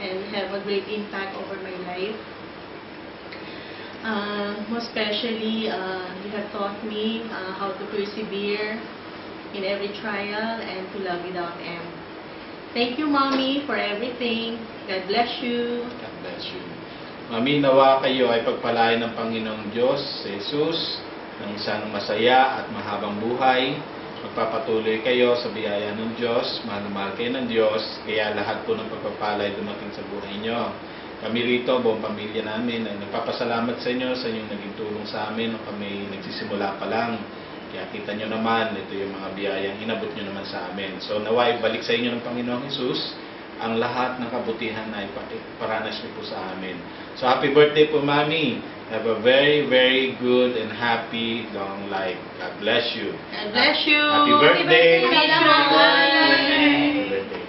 and have a great impact over my life. Most especially, you have taught me how to persevere in every trial and to love without end. Thank you, Mommy, for everything. God bless you. God bless you. Mami, nawa kayo ay pagpalain ng Panginoong Diyos, si Jesus, ng isang masaya at mahabang buhay. Magpapatuloy kayo sa biyaya ng Diyos, mahal na mahal kayo ng Diyos, kaya lahat po ng pagpapalay dumating sa buhay nyo. Kami rito, buong pamilya namin, ay nagpapasalamat sa inyo sa inyong naging tulong sa amin nung kami nagsisimula pa lang. Kaya kita nyo naman, ito yung mga biyayang inabot nyo naman sa amin. So naway, balik sa inyo ng Panginoong Jesus ang lahat ng kabutihan na iparanas nyo po sa amin. So happy birthday po, Mami. Have a very, very good and happy long life. God bless you. God bless you. Happy birthday. Happy birthday. Happy birthday.